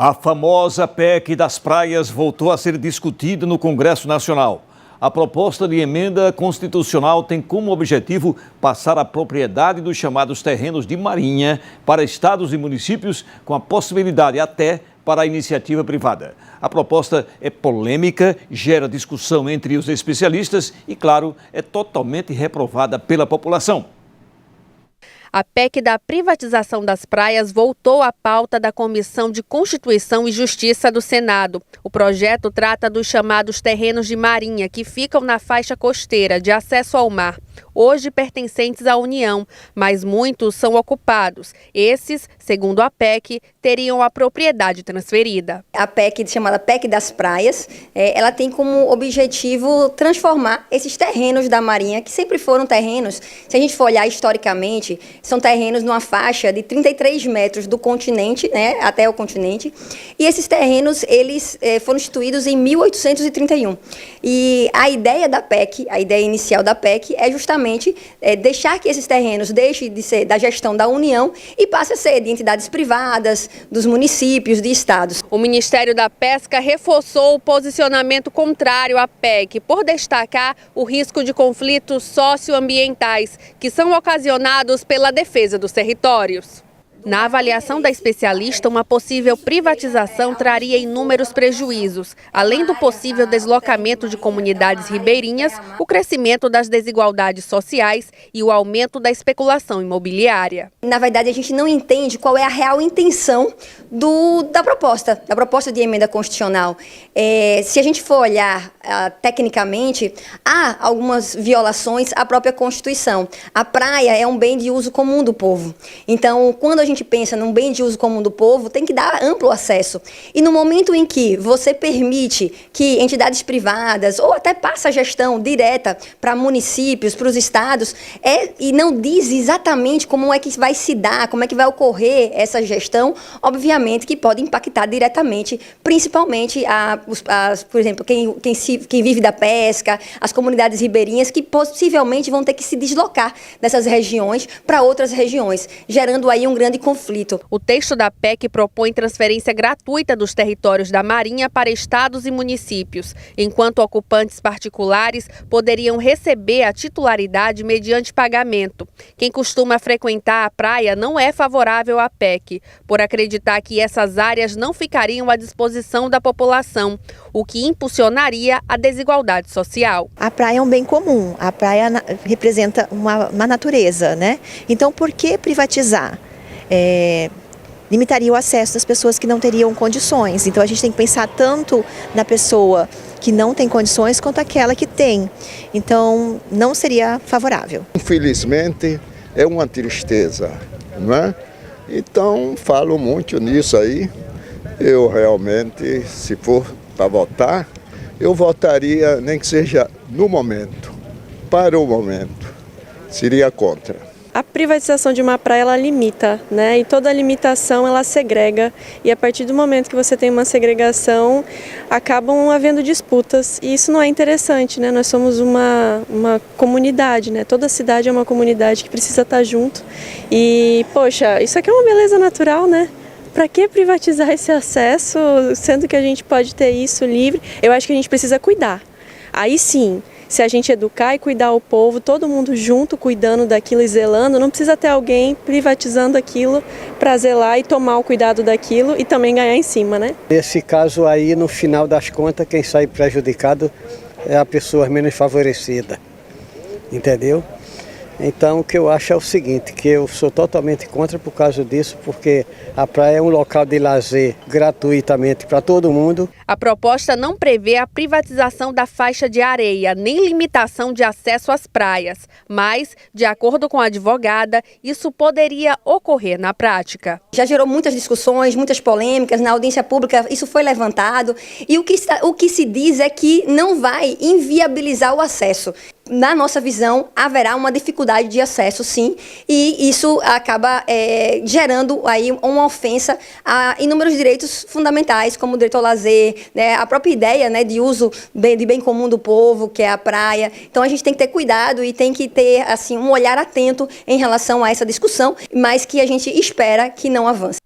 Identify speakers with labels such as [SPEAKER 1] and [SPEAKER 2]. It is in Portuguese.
[SPEAKER 1] A famosa PEC das praias voltou a ser discutida no Congresso Nacional. A proposta de emenda constitucional tem como objetivo passar a propriedade dos chamados terrenos de marinha para estados e municípios, com a possibilidade até para a iniciativa privada. A proposta é polêmica, gera discussão entre os especialistas e, claro, é totalmente reprovada pela população.
[SPEAKER 2] A PEC da privatização das praias voltou à pauta da Comissão de Constituição e Justiça do Senado. O projeto trata dos chamados terrenos de marinha, que ficam na faixa costeira de acesso ao mar, hoje pertencentes à União, mas muitos são ocupados. Esses, segundo a PEC, teriam a propriedade transferida.
[SPEAKER 3] A PEC, chamada PEC das praias, ela tem como objetivo transformar esses terrenos da marinha, que sempre foram terrenos, se a gente for olhar historicamente, são terrenos numa faixa de 33 metros do continente, né, até o continente, e esses terrenos eles foram instituídos em 1831. E a ideia da PEC, a ideia inicial da PEC é justamente deixar que esses terrenos deixem de ser da gestão da União e passem a ser de entidades privadas, dos municípios, de estados.
[SPEAKER 2] O Ministério da Pesca reforçou o posicionamento contrário à PEC, por destacar o risco de conflitos socioambientais, que são ocasionados pela defesa dos territórios. Na avaliação da especialista, uma possível privatização traria inúmeros prejuízos. Além do possível deslocamento de comunidades ribeirinhas, o crescimento das desigualdades sociais e o aumento da especulação imobiliária.
[SPEAKER 3] Na verdade, a gente não entende qual é a real intenção da proposta de emenda constitucional. Se a gente for olhar tecnicamente, há algumas violações à própria Constituição. A praia é um bem de uso comum do povo. Então, quando a gente pensa num bem de uso comum do povo, tem que dar amplo acesso. E no momento em que você permite que entidades privadas, ou até passa a gestão direta para municípios, para os estados, e não diz exatamente como é que vai se dar, como é que vai ocorrer essa gestão, obviamente que pode impactar diretamente, principalmente, por exemplo, quem vive da pesca, as comunidades ribeirinhas, que possivelmente vão ter que se deslocar dessas regiões para outras regiões, gerando aí um grande conflito.
[SPEAKER 2] O texto da PEC propõe transferência gratuita dos territórios da Marinha para estados e municípios, enquanto ocupantes particulares poderiam receber a titularidade mediante pagamento. Quem costuma frequentar a praia não é favorável à PEC, por acreditar que essas áreas não ficariam à disposição da população, o que impulsionaria a desigualdade social.
[SPEAKER 4] A praia é um bem comum, a praia representa uma natureza, né? Então, por que privatizar? Limitaria o acesso das pessoas que não teriam condições. Então a gente tem que pensar tanto na pessoa que não tem condições quanto aquela que tem. Então não seria favorável.
[SPEAKER 5] Infelizmente é uma tristeza, não é? Então falo muito nisso aí. Eu realmente, se for para votar, eu votaria nem que seja no momento, para o momento, seria contra.
[SPEAKER 6] A privatização de uma praia, ela limita, né? E toda limitação, ela segrega. E a partir do momento que você tem uma segregação, acabam havendo disputas. E isso não é interessante, né? Nós somos uma comunidade, né? Toda cidade é uma comunidade que precisa estar junto. E, poxa, isso aqui é uma beleza natural, né? Para que privatizar esse acesso, sendo que a gente pode ter isso livre? Eu acho que a gente precisa cuidar. Aí sim, se a gente educar e cuidar o povo, todo mundo junto, cuidando daquilo e zelando, não precisa ter alguém privatizando aquilo para zelar e tomar o cuidado daquilo e também ganhar em cima, né?
[SPEAKER 7] Nesse caso aí, no final das contas, quem sai prejudicado é a pessoa menos favorecida, entendeu? Então o que eu acho é o seguinte, que eu sou totalmente contra por causa disso, porque a praia é um local de lazer gratuitamente para todo mundo.
[SPEAKER 2] A proposta não prevê a privatização da faixa de areia, nem limitação de acesso às praias. Mas, de acordo com a advogada, isso poderia ocorrer na prática.
[SPEAKER 3] Já gerou muitas discussões, muitas polêmicas, na audiência pública isso foi levantado. E o que se diz é que não vai inviabilizar o acesso. Na nossa visão, haverá uma dificuldade de acesso, sim, e isso acaba gerando aí uma ofensa a inúmeros direitos fundamentais, como o direito ao lazer, né, a própria ideia, né, de uso de bem comum do povo, que é a praia. Então a gente tem que ter cuidado e tem que ter assim, um olhar atento em relação a essa discussão, mas que a gente espera que não avance.